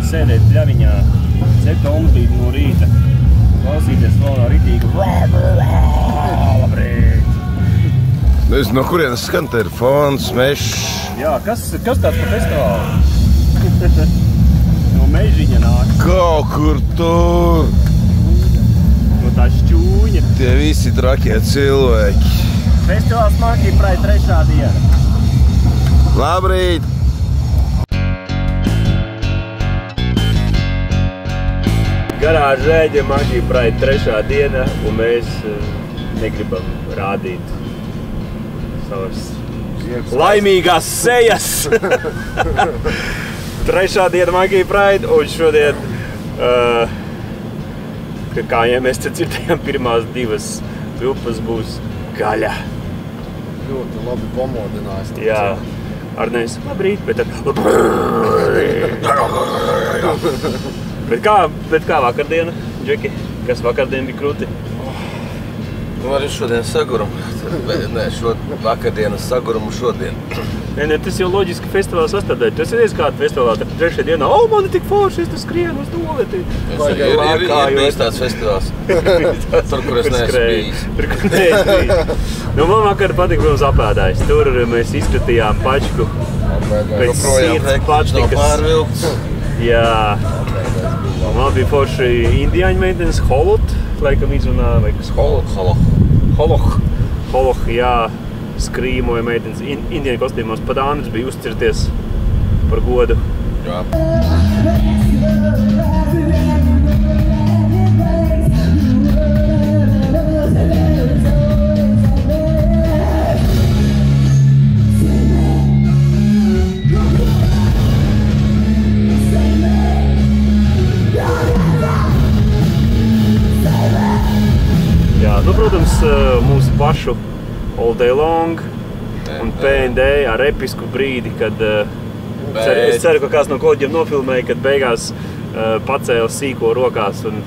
sēdēt pļaviņā 7 no rīta, klausīties vēl ritīgu. Labrīt! Nezinu, no kurienes skan, te ir fons, mešs. Jā, kas tāds pa festivālu? No mežiņa nāk. Kaut kur tur. No tā šķūņa. Tie visi trakie cilvēki. Festivāls Monkey Pride 3. diena. Labrīt! Garāža ēģe Monkey Pride 3. diena, un mēs negribam rādīt savas laimīgās sejas. 3. diena Monkey Pride, un šodien, kā ja mēs te dzirdējām, pirmās 2 grupas būs gaļa. Ļoti labi pamodinājis. Jā, Arnēs, labrīt, bet tad... Bet kā vakardiena, Džeki? Kas vakardien bija krūti? Nu, arī šodien saguram. Nē, vakardienas sagurumu šodien. Nē, tas jau loģiski festivāla sastādēļ. Tu esi reiz kādu festivālā, tad 3. dienā, man ir tik forši, es tu skrienu uz noleti. Ir bijis tāds festivāls. Tur, kur es neesmu bijis. Tur, kur neesmu bijis. Nu, man vakar patika, protams, apēdājs. Tur mēs izskatījām pačku pēc sirds pačtikas. Jā. Man bija forši indiāņu meitenes, Holot, laikam izrunā, vai kas? Holoh, jā, skrīmoja meitenes indiāņu kostīmos. Pat Andris bija uzcirties par godu. Jā. Nu, protams, mūsu pašu All Day Long un PND ar episku brīdi, kad es ceru, ka kāds no kolēģiem nofilmēja, kad beigās pacēla sīko rokās un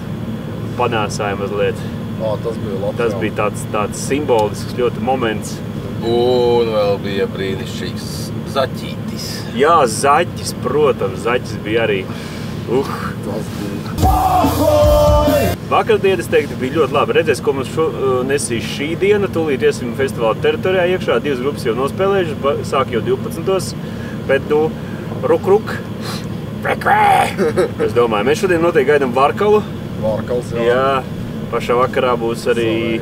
panēsāja mazliet. Tas bija labi. Tas bija tāds simbolisks ļoti moments. Un vēl bija brīnišķīgs zaķītis. Jā, zaķis, protams, zaķis bija arī. Tas bija. Vakardiena, es teiktu, bija ļoti labi. Redzēs, ko mums nesīs šī diena. Tūlīt iesim festivāla teritorijā iekšā. 2 grupas jau nospēlējušas, sāk jau 12. Bet, ruk. Es domāju, mēs šodien noteikti gaidām Varkalu. Varkals, jā. Jā, pašā vakarā būs arī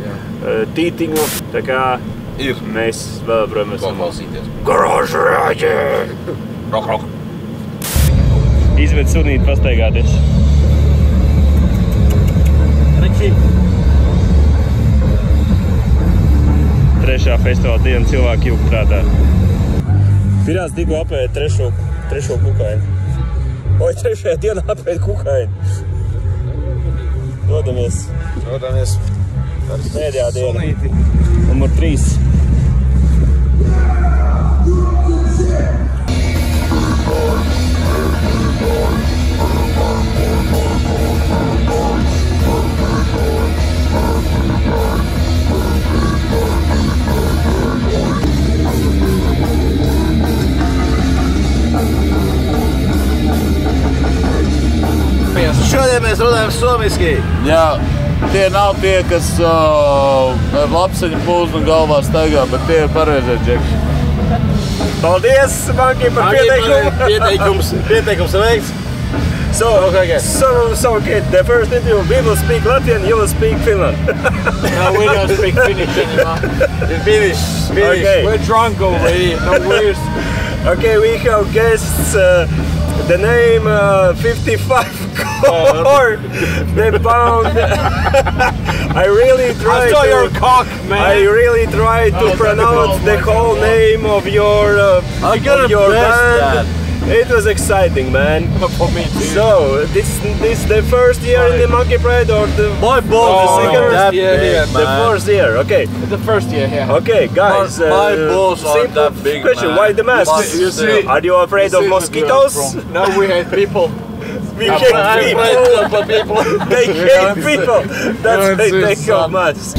Tītiņu. Tā kā mēs vēl joprojām esam garāžu rāģi. Rok. Izved sunīti pastaigāties. 3. festivāla diena cilvēki jūg prātā. Pirāts tikko apēd 3. kukaini. 3. dienā apēd kukaini. Dodamies. Pēdējā diena. Numur 3. Šodien mēs runājam somiski. Jā, tie nav tie, kas ar lapseņu pūznu un galvā staigā, bet tie ir pareizie džekši. Paldies, Monkey, par pieteikumu. Pieteikums veikts. So, okay, the first interview, we will speak Latvian, you will speak Finland. No, we don't speak Finnish anymore. Finish. Okay. We're drunk over here, no worries. Okay, we have guests. The name 55 Core, the pound. I really tried to pronounce the whole name of your band. It was exciting, man. For me too. So, this the first year in the Monkey Pride or the My balls the second that big, the first year? Okay. The first year, yeah. Okay, guys. My balls aren't simple that big, question: man. why the mask? You see, are you afraid of mosquitoes? No, we hate people. We hate people. They hate people. That's why they take off masks.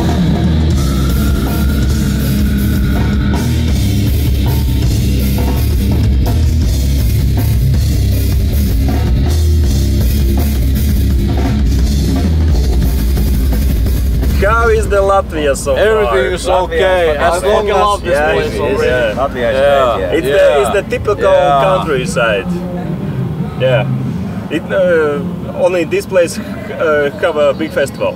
the Latvia so far. Everything is okay. As long as this place already. Latvia is It's the typical countryside. Yeah. Only this place have a big festival.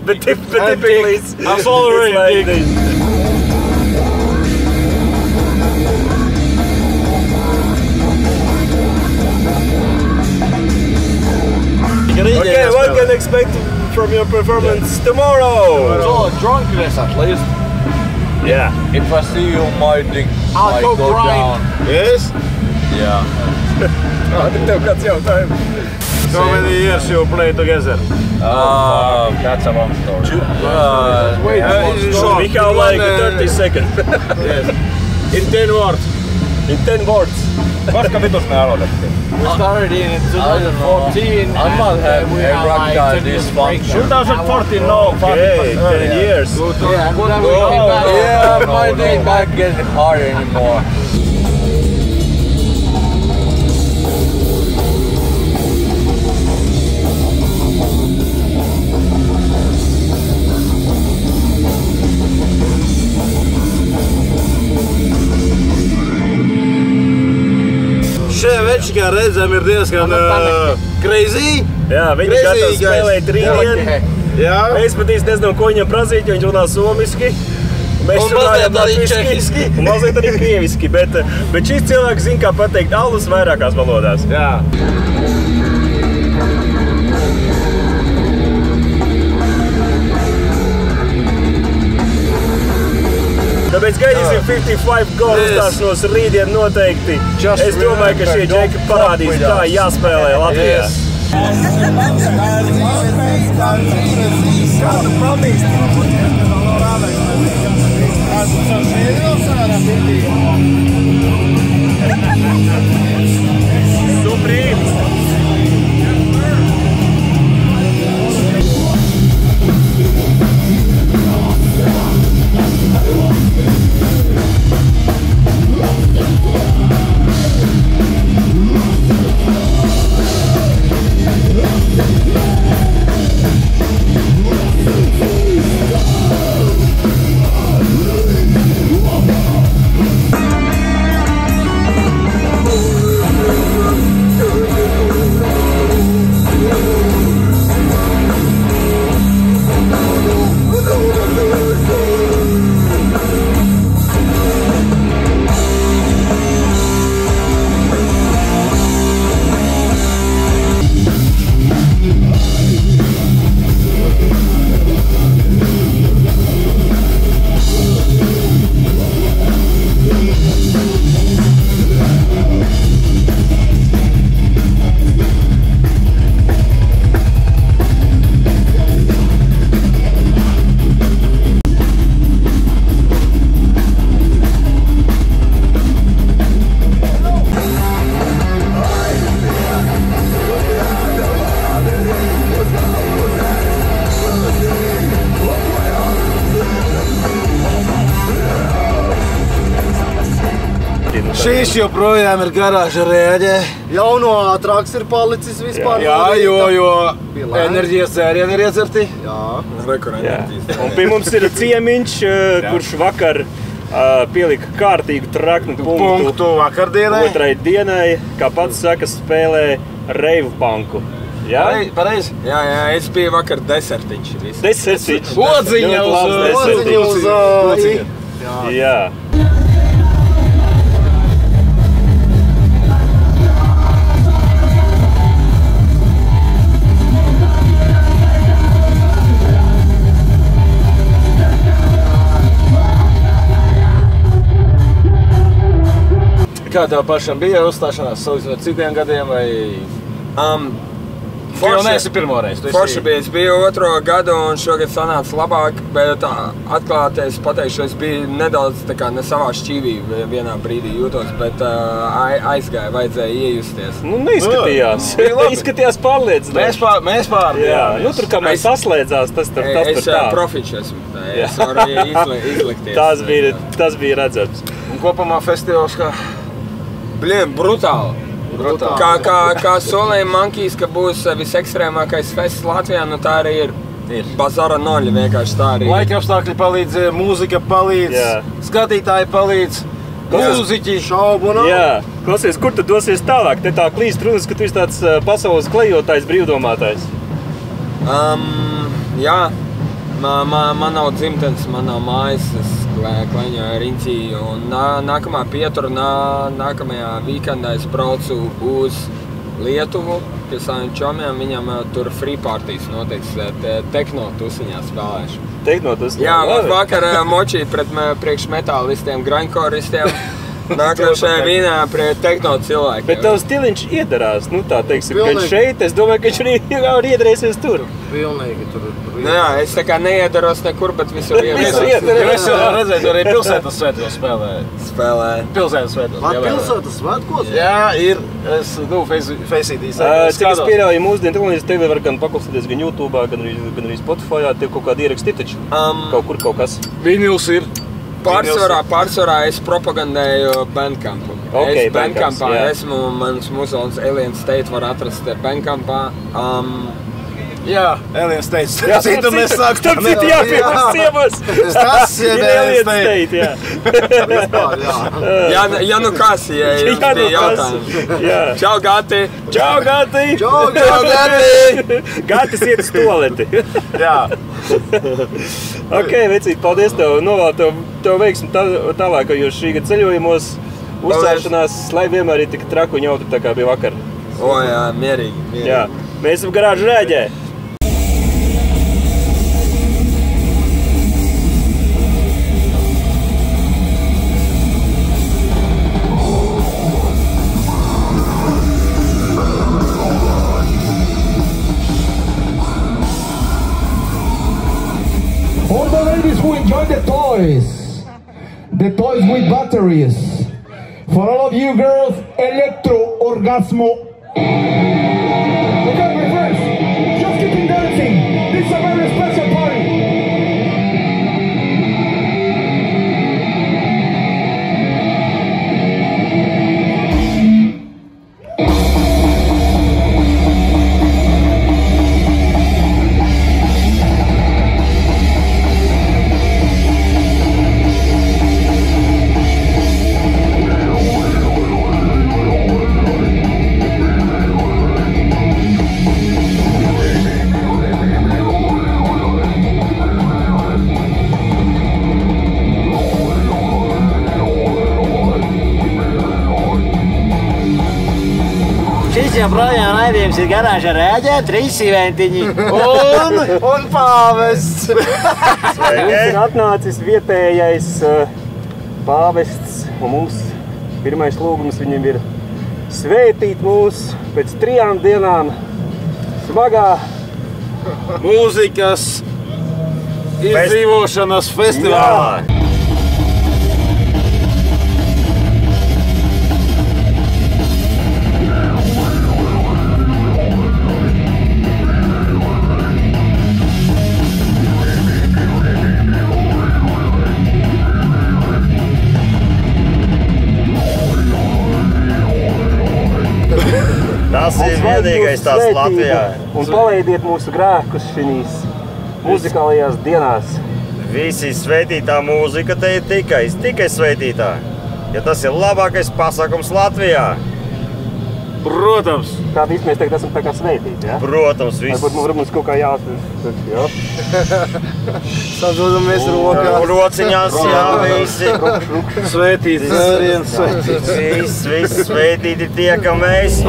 but typically it's like this. Okay, what can I expect from your performance tomorrow? So, drunkenness at least. Yeah. If I see you, my dick I'll might go crying. down. Yes? Yeah. How many years you play together? That's a long story. We have like 30 seconds. Yes. In 10 words. In 10 words. Koska vitus me aloitettiin? We started in 2014. I might have erectile dysfunction. 2014, no. Okay, 10 years. Yeah, and then we came back. Yeah, my dick not getting hard anymore. Šie veči, kā redzam, ir diezgan crazy. Jā, viņi gatavi spēlēt rītdien. Jā. Es pat īsti nezinu, ko viņam prasīt, jo viņš runā somiski. Mēs runājam latviski un mazliet arī krieviski, bet šis cilvēks zina, kā pateikt alus vairākās valodās. Jā. Tāpēc gaidīsim 55 goal uzstāšanos rītdien noteikti. Es domāju, ka šie džeki parādīs, kā jāspēlē Latvijā. Supreme! Šīs joprojām ir garāža rēģē. Jauno traks ir palicis vispār. Jā, jo enerģijas dzērieni ir iedzerti. Jā. Rekur enerģijas. Un pie mums ir ciemiņš, kurš vakar pielika kārtīgu traknu punktu vakardienai. Otrai dienai, kā pats saka, spēlē reivu panku. Jā? Pareizi? Jā, es biju vakar desertiņš. Desertiņš. Odziņa uz Jā. Kā tev pašam bija uzstāšanās salīdzinot citiem gadiem, vai jau neesi pirmoreiz? Forši bija, es biju otro gadu un šogad sanāca labāk, bet atklāties pateikšu, es biju nedaudz tā kā ne savā šķīvī vienā brīdī jūtos, bet aizgāja, vajadzēja iejusties. Nu, neizskatījās. Izskatījās pārliecinoši. Mēs pār. Jā, nu tur kā mēs saslēdzās, tas tur tā. Es profičs esmu, es varu izlikties. Tas bija redzams. Un kopumā festivāls kā? Bliem, brutāli. Kā solēja Monkeys, ka būs visekstrēmākais fests Latvijā, nu tā arī ir. Ir. Bazara noļi vienkārši tā arī. Laika apstākļi palīdz, mūzika palīdz, Jā. skatītāji palīdz, mūziķi. Šaubu nav. Jā, klausies, kur tu dosies tālāk? Te tā klīst runas, ka tu esi tāds pasaules klejotājs, brīvdomātājs. Jā, man nav dzimtenes, man nav mājas, es kleņoju riņķī, un nākamā pietura, nākamajā vīkendā es braucu uz Lietuvu pie saviem čomiem, viņam tur free partijas notiks, tekno tusiņā spēlēšu. Tekno tusiņā? Jā, vakar močī priekš metālistiem, graņkoristiem. Nākošajā vīnā pie tekno cilvēkiem. Bet tavs stiliņš iedarās, nu tā teiksim, ka šeit, es domāju, ka viņš arī iedarēsies tur. Pilnīgi tur. Jā, es tā kā neiedaros nekur, bet visur iedaros. Es jau redzēju, arī pilsētas svētkos spēlē. Pilsētas svētkos. Pilsētas svētkos? Jā, ir. Es Face-ID. Cik es pieļauju mūsdienu tehnoloģijas, tevi var gan paklausīties gan YouTube'ā, gan arī Spotify'ā, tev kaut kādi ieraksti taču? Kaut kur kaut kas? Vinils ir. Pārsvarā es propagandēju Bandcampu. Okay, es Bandcampā jā. esmu, mans muzeons Alien State var atrast Bandcampā. Jā, Alien State. Jā, citu mēs sākam. Starp citu jāpieprasa ciemos. Tas ir Alien State, jā. Vispār, jā. Ja nu kas, ja jums bija jautājumi. Jā. Čau, Gati! Čau, Gati! Čau, Gati! Gatis iet uz toleti. Jā. Ok, vecīt, paldies tev. Novēl tev veiksmi tālākajos šī gada ceļojumos. Uzsāšanās, lai vienmēr ir tik traku un jautri tā kā bija vakar. O jā, mierīgi. Jā. Mēs esam Garāžu Rēģē. All the ladies who enjoy the toys with batteries. For all of you girls, Electro Orgasmo. Okay, my friends, just keep dancing. This is a very special party. Šis joprojām raidījums ir Garāža Rēģē, 3 eventiņi un pāvests. Mums ir atnācis vietējais pāvests, un mums pirmais lūgums viņam ir svētīt mūs pēc 3 dienām smagā Mūzikas izdzīvošanas festivālā. Tas ir vienīgais tās Latvijā. Un palaidiet mūsu grēkus šīs muzikālajās dienās. Visi svētītā mūzika te ir tikai svētītā. Ja tas ir labākais pasākums Latvijā. Protams. Tā visi mēs tagad esam tā kā svētīti, ja? Protams, viss. Varbūt mums kaut kā jāsaka, jā? Sadodamies rokās. Rociņās, jā, visi. Svētīts. Svētīts. Viss svētīti tie, ka mēs.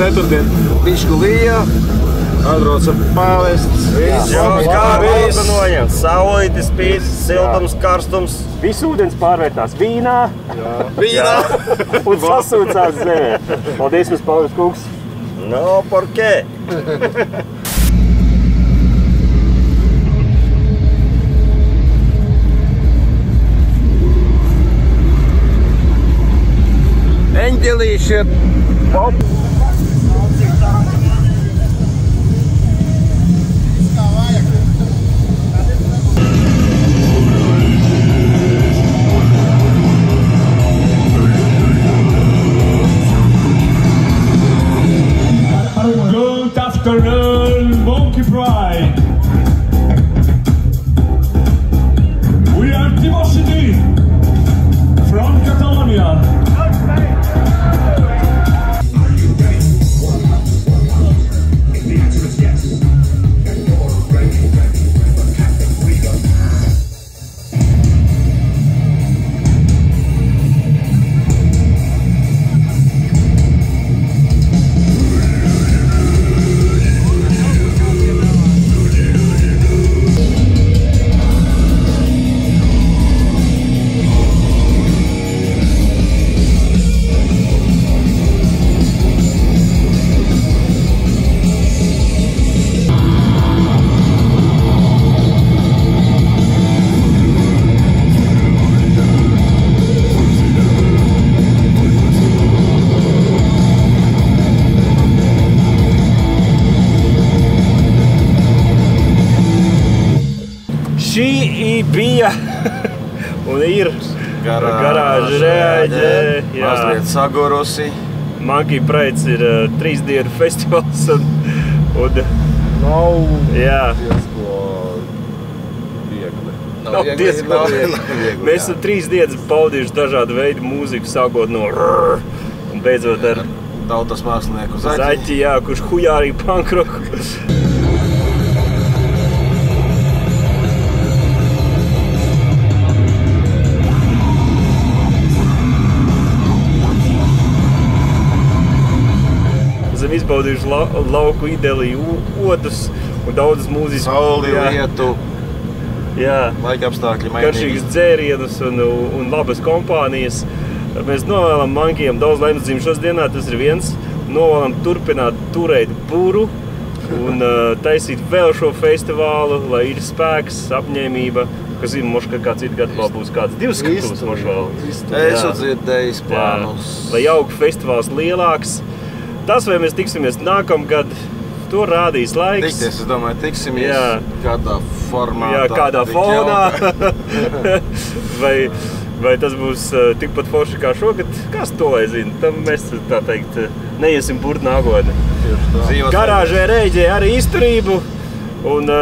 ceturtdien. Bišku lija. Atbrauca pāvests. Kā vība noņemt. Saulītis spīd, siltums, karstums. Viss ūdens pārvērtās vīnā. Vīnā. Un sasūcās zemē. Paldies jums, Pāvils kungs. No, por qué? Eņģelīši ir pop. Good afternoon, Monkey Pride. We are Timocity from Catalonia. Šī bija un ir garāža reaģē. Mazliet sagurusi. Monkey Pride ir 3 dienu festivāls un Nav jā. diezko viegli. Nav diezko viegli. Mēs esam 3 dienas baudījuši dažādu veidu mūziku, sākot no un beidzot ar Tautas mākslinieku Zaķi, jā, kurš hujārī punkroku. Esam izbaudījuši lauku ideliju odus un daudzas mūziskas. Sauli, lietu, jā. laika apstākļi mainīgi. Garšīgas dzērienus un labas kompānijas. Mēs novēlam Monkeyam daudz laimes dzimšanas dienā, tas ir viens. Novēlam turpināt turēt buru un taisīt vēl šo festivālu, lai ir spēks, apņēmība. Kas zina, moška kā citu gadu vēl būs kāds 2 skatus mošu vēl. Esmu dzirdējis plānus. Lai augu festivāls lielāks. Tas, vai mēs tiksimies nākamgad, to rādīs laiks. Tikties, es domāju, tiksimies kādā formātā. Jā, kādā fonā. vai tas būs tikpat forši kā šogad? Kas to lai zina? Tam mēs, tā teikt, neiesim burt nākotnē. Garāžē reģē arī izturību. Un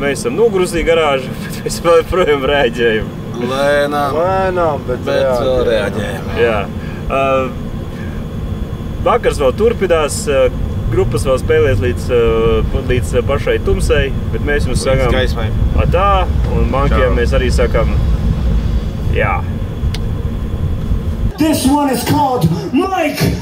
mēs esam nogruzīgi garāži, bet mēs vēl projām reaģējam. Lēnām, bet reaģējam. Jā. Vakars vēl turpinās, grupas vēl spēlēs līdz pašai tumsai, bet mēs jums sakām atā, un Monkeyam mēs arī sakām jā. This one is called Mike